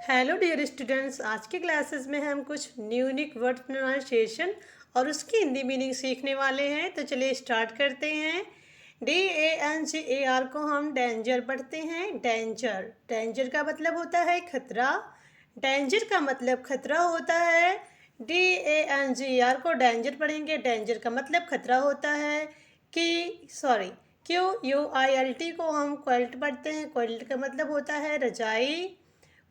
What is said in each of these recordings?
Hello dear students, आज की classes में हम कुछ यूनिक वर्ड प्रोनाउंसिएशन और उसकी हिंदी मीनिंग सीखने वाले हैं। तो चलिए स्टार्ट करते हैं। DANGER को हम डेंजर पढ़ते हैं। डेंजर डेंजर का मतलब होता है खतरा। डेंजर का मतलब खतरा होता है। DANGER को डेंजर पढ़ेंगे। डेंजर का मतलब खतरा होता है। QUILT को हम क्विल्ट पढ़ते हैं। क्विल्ट का मतलब होता है रजाई।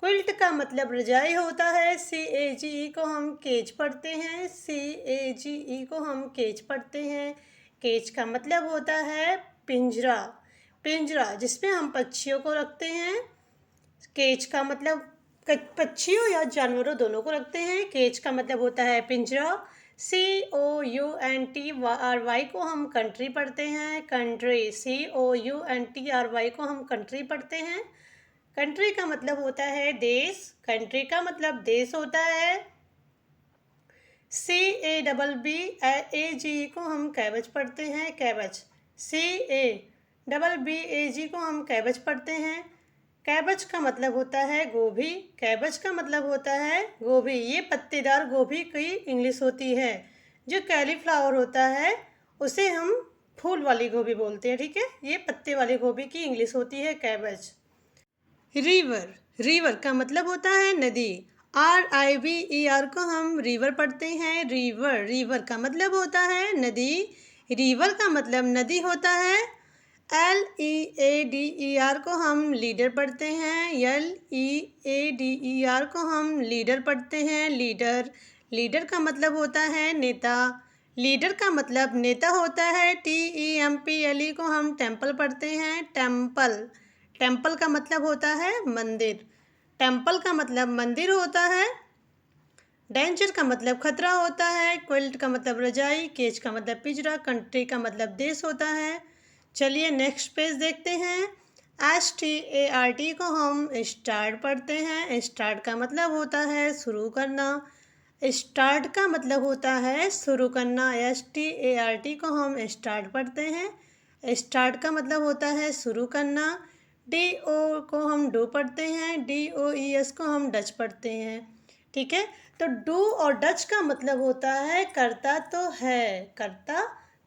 क्विल्ट का मतलब रजाई होता है। CAGE को हम केज पढ़ते हैं। CAGE को हम केज पढ़ते हैं। केज का मतलब होता है पिंजरा। पिंजरा जिसमें हम पक्षियों को रखते हैं। केज का मतलब पक्षियों या जानवरों दोनों को रखते हैं। केज का मतलब होता है पिंजरा। COUNTRY को हम कंट्री पढ़ते हैं। कंट्री COUNTRY को हम कंट्री पढ़ते हैं। कंट्री का मतलब होता है देश। कंट्री का मतलब देश होता है। CABBAG को हम कैबज पढ़ते हैं। कैबज CABBAG को हम कैबज पढ़ते हैं। कैबज का मतलब होता है गोभी। कैबज का मतलब होता है गोभी। ये पत्तेदार गोभी की इंग्लिश होती है। जो कैलीफ्लावर होता है उसे हम फूल वाली गोभी बोलते हैं। ठीक है, ये पत्ते वाली गोभी की इंग्लिश होती है कैबज। रिवर रिवर का मतलब होता है नदी। RIVER को हम रिवर पढ़ते हैं। रिवर रिवर का मतलब होता है नदी। रिवर का मतलब नदी होता है। LEADER को हम लीडर पढ़ते हैं। LEADER को हम लीडर पढ़ते हैं। लीडर लीडर का मतलब होता है नेता। लीडर का मतलब नेता होता है। TEMPLE को हम टेम्पल पढ़ते हैं। टेम्पल टेम्पल का मतलब होता है मंदिर। टेम्पल का मतलब मंदिर होता है। डेंजर का मतलब खतरा होता है। क्विल्ट का मतलब रजाई। केज का मतलब पिंजरा। कंट्री का मतलब देश होता है। चलिए नेक्स्ट पेज देखते हैं। START को हम स्टार्ट पढ़ते हैं। स्टार्ट का मतलब होता है शुरू करना। स्टार्ट का मतलब होता है शुरू करना। START को हम स्टार्ट पढ़ते हैं। स्टार्ट का मतलब होता है शुरू करना। DO को हम डू पढ़ते हैं। DOES को हम डच पढ़ते हैं। ठीक है, तो डू और डच का मतलब होता है करता तो है। करता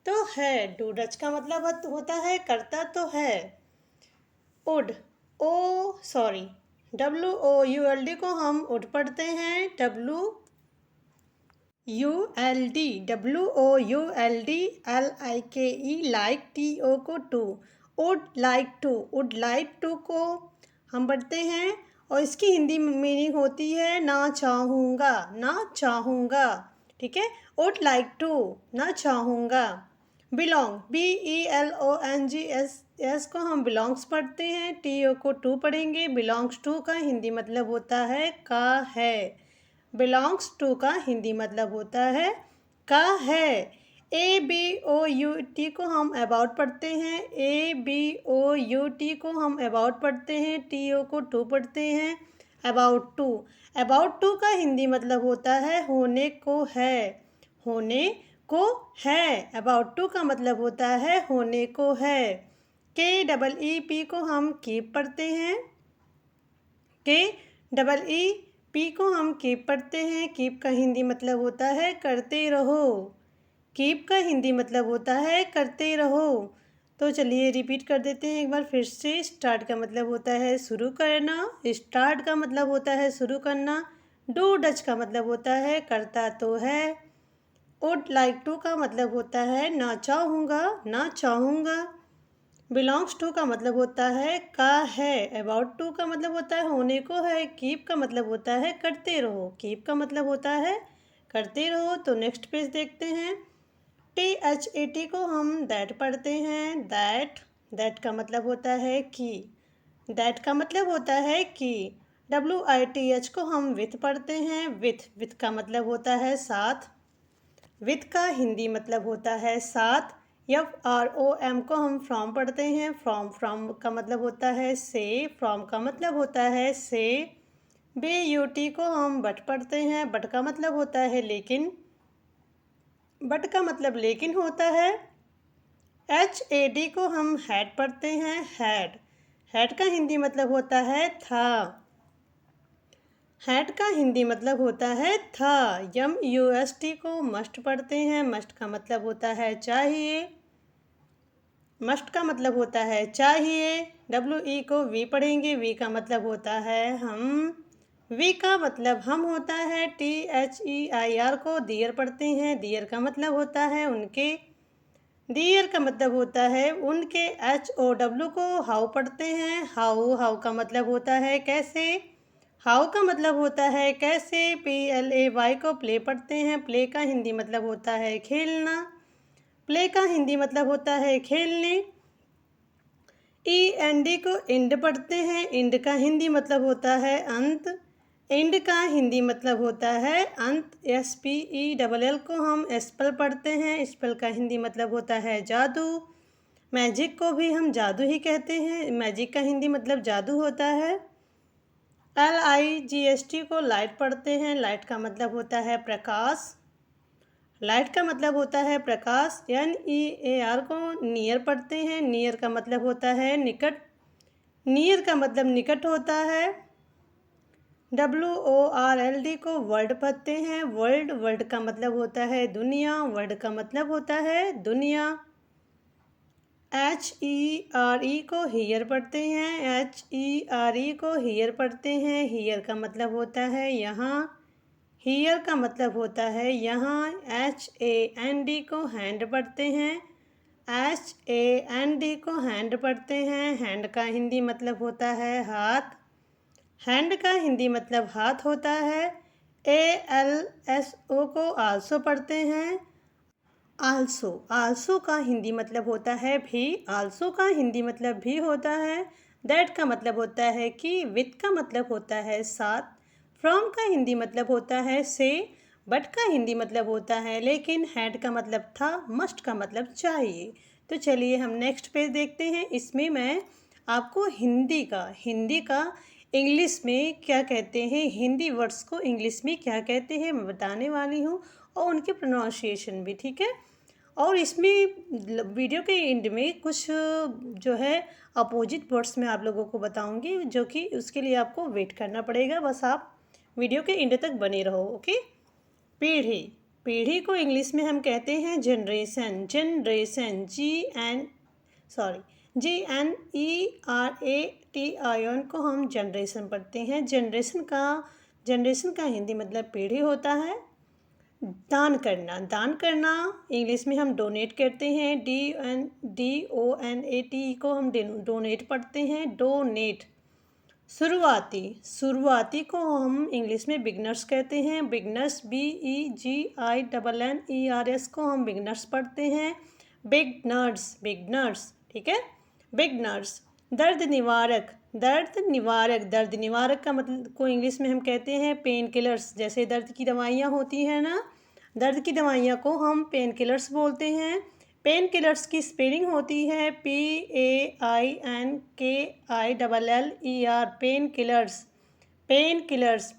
तो है। डू डच का मतलब होता है करता तो है। उड WOULD को हम उड पढ़ते हैं। WOULD लाइक TO को टू। वुड लाइक टू को हम पढ़ते हैं और इसकी हिंदी मीनिंग होती है ना चाहूँगा। ना चाहूँगा। ठीक है, वुड लाइक टू ना चाहूँगा। बिलोंग BELONGS को हम बिलोंग्स पढ़ते हैं। TO को टू पढ़ेंगे। बिलोंग्स टू का हिंदी मतलब होता है का है। बिलोंग्स टू का हिंदी मतलब होता है का है। ABOUT को हम अबाउट पढ़ते हैं। ABOUT को हम अबाउट पढ़ते हैं। TO को टू पढ़ते हैं। अबाउट टू का हिंदी मतलब होता है होने को है। होने को है। अबाउट टू का मतलब होता है होने को है। KEEP को हम कीप पढ़ते हैं। KEEP को हम कीप पढ़ते हैं। कीप का हिंदी मतलब होता है करते रहो। कीप का हिंदी मतलब होता है करते रहो। तो चलिए रिपीट कर देते हैं एक बार फिर से। स्टार्ट का मतलब होता है शुरू करना। स्टार्ट का मतलब होता है शुरू करना। डू डच का मतलब होता है करता तो है। वुड लाइक टू का मतलब होता है ना चाहूँगा। ना चाहूँगा। बिलोंग्स टू का मतलब होता है का है। अबाउट टू का मतलब होता है होने को है। कीप का मतलब होता है करते रहो। कीप का मतलब होता है करते रहो। तो नेक्स्ट पेज देखते हैं। THAT को हम दैट पढ़ते हैं। दैट का मतलब होता है कि। दैट का मतलब होता है कि। WITH को हम विथ पढ़ते हैं। विथ का मतलब होता है साथ। विथ का हिंदी मतलब होता है साथ। FROM को हम फ्रॉम पढ़ते हैं। फ्रॉम का मतलब होता है से। फ्रॉम का मतलब होता है से। BUT को हम बट पढ़ते हैं। बट का मतलब होता है लेकिन। बट का मतलब लेकिन होता है। HAD को हम हैड पढ़ते हैं। हैड का हिंदी मतलब होता है था। हैड का हिंदी मतलब होता है था। MUST को मस्ट पढ़ते हैं। मस्ट का मतलब होता है चाहिए। मस्ट का मतलब होता है चाहिए। WE को वी पढ़ेंगे। वी का मतलब होता है हम। वी का मतलब हम होता है। THEIR को दियर पढ़ते हैं। दियर का मतलब होता है उनके। डियर का मतलब होता है उनके। HOW को हाउ पढ़ते हैं। हाउ। हाउ का मतलब होता है कैसे। हाउ का मतलब होता है कैसे। PLAY को प्ले पढ़ते हैं। प्ले का हिंदी मतलब होता है खेलना। प्ले का हिंदी मतलब होता है खेलने। END को इंड पढ़ते हैं। इंड का हिंदी मतलब होता है अंत। इंड का हिंदी मतलब होता है अंत। SPELL को हम स्पेल पढ़ते हैं। स्पेल का हिंदी मतलब होता है जादू। मैजिक को भी हम जादू ही कहते हैं। मैजिक का हिंदी मतलब जादू होता है। LIGHT को लाइट पढ़ते हैं। लाइट का मतलब होता है प्रकाश। लाइट का मतलब होता है प्रकाश। NEAR को नियर पढ़ते हैं। नियर का मतलब होता है निकट। नियर का मतलब निकट होता है। WORLD को वर्ल्ड पढ़ते हैं। वर्ल्ड। वर्ल्ड का मतलब होता है दुनिया। वर्ल्ड का मतलब होता है दुनिया। HERE को हीयर पढ़ते हैं। HERE को हीयर पढ़ते हैं। हीयर का मतलब होता है यहाँ। हीयर का मतलब होता है यहाँ। HAND को हैंड पढ़ते हैं। HAND को हैंड पढ़ते हैं। हैंड का हिंदी मतलब होता है हाथ। हैंड का हिंदी मतलब हाथ होता है। ALSO को आल्सो पढ़ते हैं। आल्सो। आल्सो का हिंदी मतलब होता है भी। आल्सो का हिंदी मतलब भी होता है। दैट का मतलब होता है कि। विथ का मतलब होता है साथ। फ्रॉम का हिंदी मतलब होता है से। बट का हिंदी मतलब होता है लेकिन। हैड का मतलब था। मस्ट का मतलब चाहिए। तो चलिए हम नेक्स्ट पेज देखते हैं। इसमें मैं आपको हिंदी का इंग्लिश में क्या कहते हैं, हिंदी वर्ड्स को इंग्लिश में क्या कहते हैं मैं बताने वाली हूँ, और उनके प्रोनाउंसिएशन भी, ठीक है। और इसमें वीडियो के एंड में कुछ जो है अपोजिट वर्ड्स में आप लोगों को बताऊंगी, जो कि उसके लिए आपको वेट करना पड़ेगा। बस आप वीडियो के एंड तक बने रहो, ओके। पीढ़ी। पीढ़ी को इंग्लिश में हम कहते हैं जनरेशन। जनरेशन GNERATION को हम जनरेशन पढ़ते हैं। जनरेशन का हिंदी मतलब पीढ़ी होता है। दान करना। दान करना इंग्लिश में हम डोनेट कहते हैं। DONAT को हम डोनेट पढ़ते हैं। डोनेट। शुरुआती को हम इंग्लिश में बिगनर्स कहते हैं। बिगनर्स BEGINNERS को हम बिगनर्स पढ़ते हैं। बिगनर्स, ठीक है। बिगनर्स। दर्द निवारक। दर्द निवारक का मतलब को इंग्लिश में हम कहते हैं पेन किलर्स। जैसे दर्द की दवाइयाँ होती हैं ना, दर्द की दवाइयाँ को हम पेन किलर्स बोलते हैं। पेन किलर्स की स्पेलिंग होती है PAINKILLER। Pain killers. Pain killers.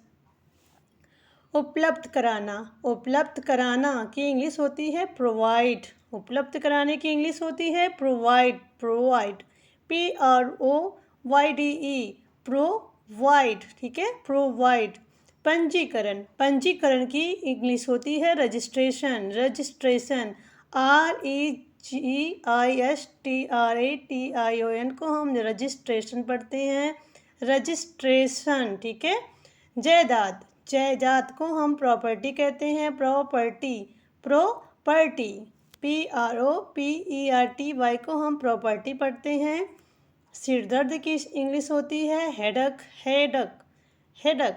उपलब्ध कराना की इंग्लिश होती है प्रोवाइड। उपलब्ध कराने की इंग्लिश होती है प्रोवाइड। PROYDE। प्रोवाइड, ठीक है, प्रोवाइड। पंजीकरण की इंग्लिश होती है रजिस्ट्रेशन। REGISTRATION को हम रजिस्ट्रेशन पढ़ते हैं। रजिस्ट्रेशन, ठीक है। जायदाद को हम प्रॉपर्टी कहते हैं। प्रॉपर्टी। PROPERTY को हम प्रॉपर्टी पढ़ते हैं। सिरदर्द की इंग्लिश होती है हेडक। HEADACHE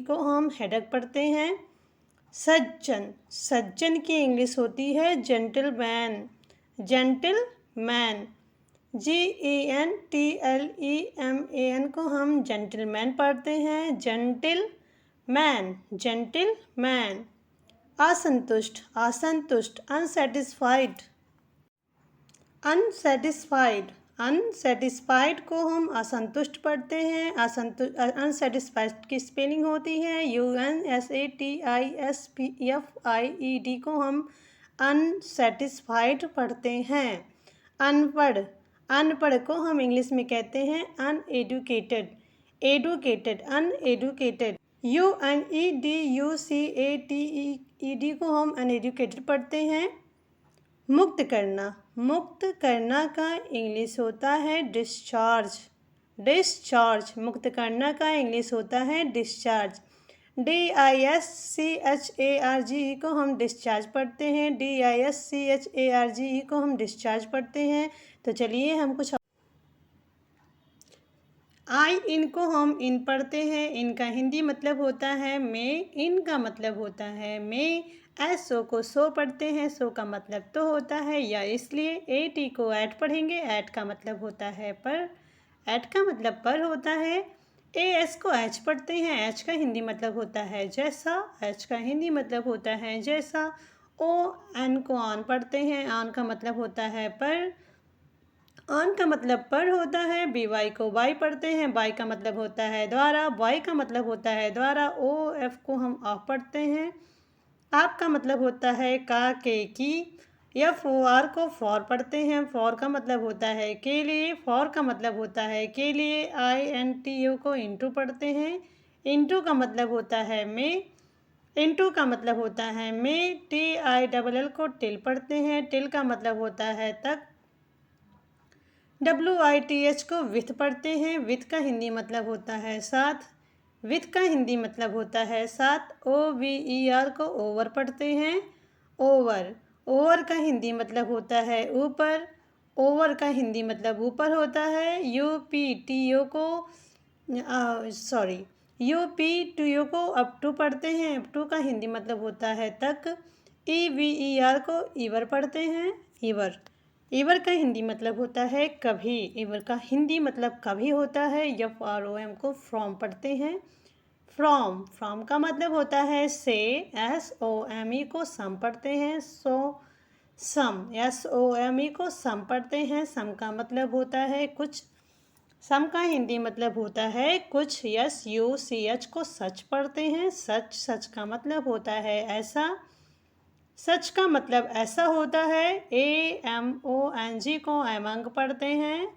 को हम हेडक पढ़ते हैं। सज्जन की इंग्लिश होती है जेंटलमैन। GENTLEMAN को हम जेंटलमैन पढ़ते हैं। जेंटलमैन। असंतुष्ट। अनसेटिस्फाइड को हम असंतुष्ट पढ़ते हैं। अनसेटिस्फाइड की स्पेलिंग होती है UNSATISFIED को हम अनसेटिस्फाइड पढ़ते हैं। अनपढ़। अनपढ़ को हम इंग्लिश में कहते हैं अनएडुकेटेड। Educated, uneducated. UNEDUCATED को हम अनएडुकेटेड पढ़ते हैं। मुक्त करना, मुक्त करना का इंग्लिश होता है डिस्चार्ज। डिस्चार्ज, मुक्त करना का इंग्लिश होता है डिस्चार्ज। DISCHARGE को हम डिस्चार्ज पढ़ते हैं। DISCHARGE को हम डिस्चार्ज पढ़ते हैं। तो चलिए हम कुछ इनको हम इन पढ़ते हैं। इनका हिंदी मतलब होता है मैं, इन का मतलब होता है मैं। SO को सो पढ़ते हैं, सो का मतलब तो होता है या, इसलिए AT को ऐट पढ़ेंगे, ऐट का मतलब होता है पर, ऐट का मतलब पर होता है। AS को एच पढ़ते हैं, एच का हिंदी मतलब होता है जैसा, एच का हिंदी मतलब होता है जैसा। ON को ऑन पढ़ते हैं, ऑन का मतलब होता है पर, ऑन का मतलब पर होता है। BY को बाई पढ़ते हैं, बाई का मतलब होता है द्वारा, बॉय का मतलब होता है द्वारा। OF को हम ऑफ पढ़ते हैं, आप का मतलब होता है का, के, की। FOR को फॉर पढ़ते हैं, फॉर का मतलब होता है के लिए, फॉर का मतलब होता है के लिए। INTO को इंटू पढ़ते हैं, इंटू का मतलब होता है में, इंटू का मतलब होता है में। TILL को टिल पढ़ते हैं, टिल का मतलब होता है तक। WITH को विथ पढ़ते हैं, विथ का हिंदी मतलब होता है साथ, विथ का हिंदी मतलब होता है साथ। OVER को ओवर पढ़ते हैं, ओवर, ओवर का हिंदी मतलब होता है ऊपर, ओवर का हिंदी मतलब ऊपर होता है। UPTO को UPTO को अप टू पढ़ते हैं, अप टू का हिंदी मतलब होता है तक। EVER को ईवर पढ़ते हैं, ईवर, ईवर का हिंदी मतलब होता है कभी, ईवर का हिंदी मतलब कभी होता है। FROM को फ्रॉम पढ़ते हैं, फ्रॉम, फ्रॉम का मतलब होता है से। SOME को सम पढ़ते हैं, सम, SOME को सम पढ़ते हैं, सम का मतलब होता है कुछ, सम का हिंदी मतलब होता है कुछ। SUCH को सच पढ़ते हैं, सच, सच का मतलब होता है ऐसा, सच का मतलब ऐसा होता है। AMONG को एमंग पढ़ते हैं,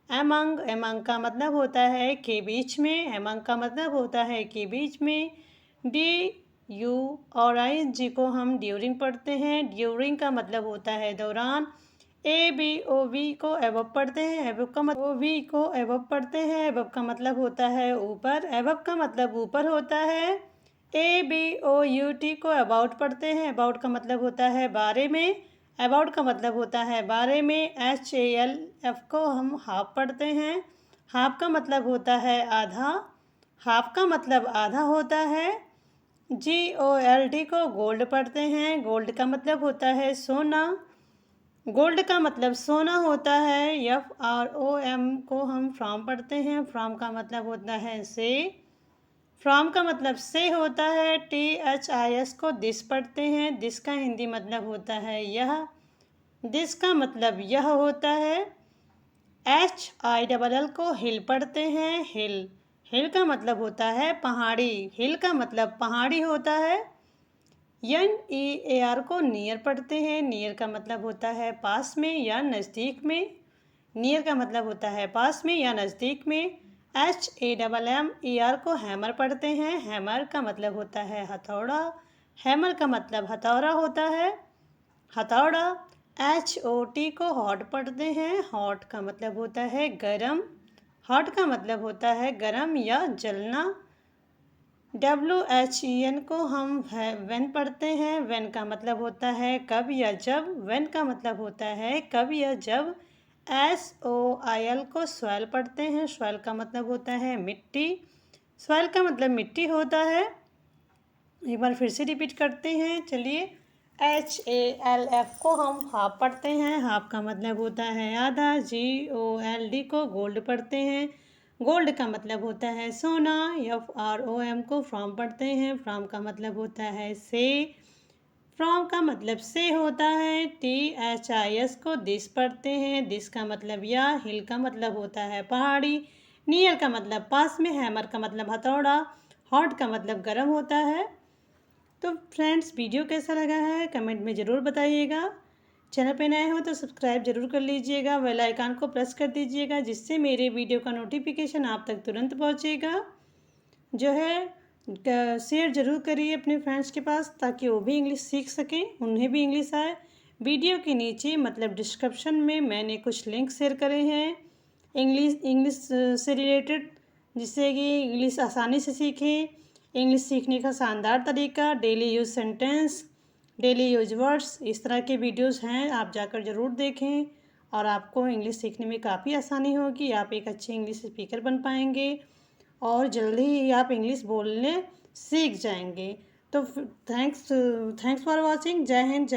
एमंग, एमंग का मतलब होता है के बीच में, एमंग का मतलब होता है के बीच में। DURING को हम ड्यूरिंग पढ़ते हैं, ड्यूरिंग का मतलब होता है दौरान। ABOV को एबव पढ़ते हैं, एबव का मतलब, OV को एबव पढ़ते हैं, एबव का मतलब होता है ऊपर, एबव का मतलब ऊपर होता है। ABOUT को अबाउट पढ़ते हैं, अबाउट का मतलब होता है बारे में, अबाउट का मतलब होता है बारे में। HALF को हम हाफ पढ़ते हैं, हाफ का मतलब होता है आधा, हाफ का मतलब आधा होता है। GOLD को गोल्ड पढ़ते हैं, गोल्ड का मतलब होता है सोना, गोल्ड का मतलब सोना होता है। FROM को हम फ्रॉम पढ़ते हैं, फ्रॉम का मतलब होता है से, फ्रॉम का मतलब से होता है। THIS को दिस पढ़ते हैं, दिस का हिंदी मतलब होता है यह, दिस का मतलब यह होता है। HILL को हिल पढ़ते हैं, हिल, हिल का मतलब होता है पहाड़ी, हिल का मतलब पहाड़ी होता है। NEAR को नियर पढ़ते हैं, नियर का मतलब होता है पास में या नज़दीक में, नियर का मतलब होता है पास में या नज़दीक में। HAMMER को हैमर पढ़ते हैं, हैमर का मतलब होता है हथौड़ा, हैमर का मतलब हथौड़ा होता है, हथौड़ा। HOT को हॉट पढ़ते हैं, हॉट का मतलब होता है गरम, हॉट का मतलब होता है गरम या जलना। WHEN को हम व्हेन पढ़ते हैं, व्हेन का मतलब होता है कब या जब, व्हेन का मतलब होता है कब या जब। SOIL को सॉइल पढ़ते हैं, सॉइल का मतलब होता है मिट्टी, सॉइल का मतलब मिट्टी होता है। एक बार फिर से रिपीट करते हैं, चलिए। HALF को हम हाफ पढ़ते हैं, हाफ का मतलब होता है आधा। GOLD को गोल्ड पढ़ते हैं, गोल्ड का मतलब होता है सोना। FROM को फ्रॉम पढ़ते हैं, फ्रॉम का मतलब होता है से, फ्रॉम का मतलब से होता है। THIS को दिस पढ़ते हैं, दिस का मतलब या, हिल का मतलब होता है पहाड़ी, नियर का मतलब पास में, हैमर का मतलब हथौड़ा, हॉट का मतलब गर्म होता है। तो फ्रेंड्स, वीडियो कैसा लगा है कमेंट में ज़रूर बताइएगा। चैनल पे नए हो तो सब्सक्राइब जरूर कर लीजिएगा, बेल आइकन को प्रेस कर दीजिएगा, जिससे मेरे वीडियो का नोटिफिकेशन आप तक तुरंत पहुंचेगा। जो है शेयर ज़रूर करिए अपने फ्रेंड्स के पास, ताकि वो भी इंग्लिश सीख सकें, उन्हें भी इंग्लिश आए। वीडियो के नीचे मतलब डिस्क्रिप्शन में मैंने कुछ लिंक शेयर करे हैं इंग्लिश से रिलेटेड, जिससे कि इंग्लिश आसानी से सीखें। इंग्लिश सीखने का शानदार तरीका, daily use sentence, daily use words, इस तरह के वीडियोस हैं, आप जाकर ज़रूर देखें और आपको इंग्लिश सीखने में काफ़ी आसानी होगी। आप एक अच्छे इंग्लिश स्पीकर बन पाएंगे और जल्दी ही आप इंग्लिश बोलने सीख जाएंगे। तो थैंक्स फॉर वॉचिंग। जय हिंद, जय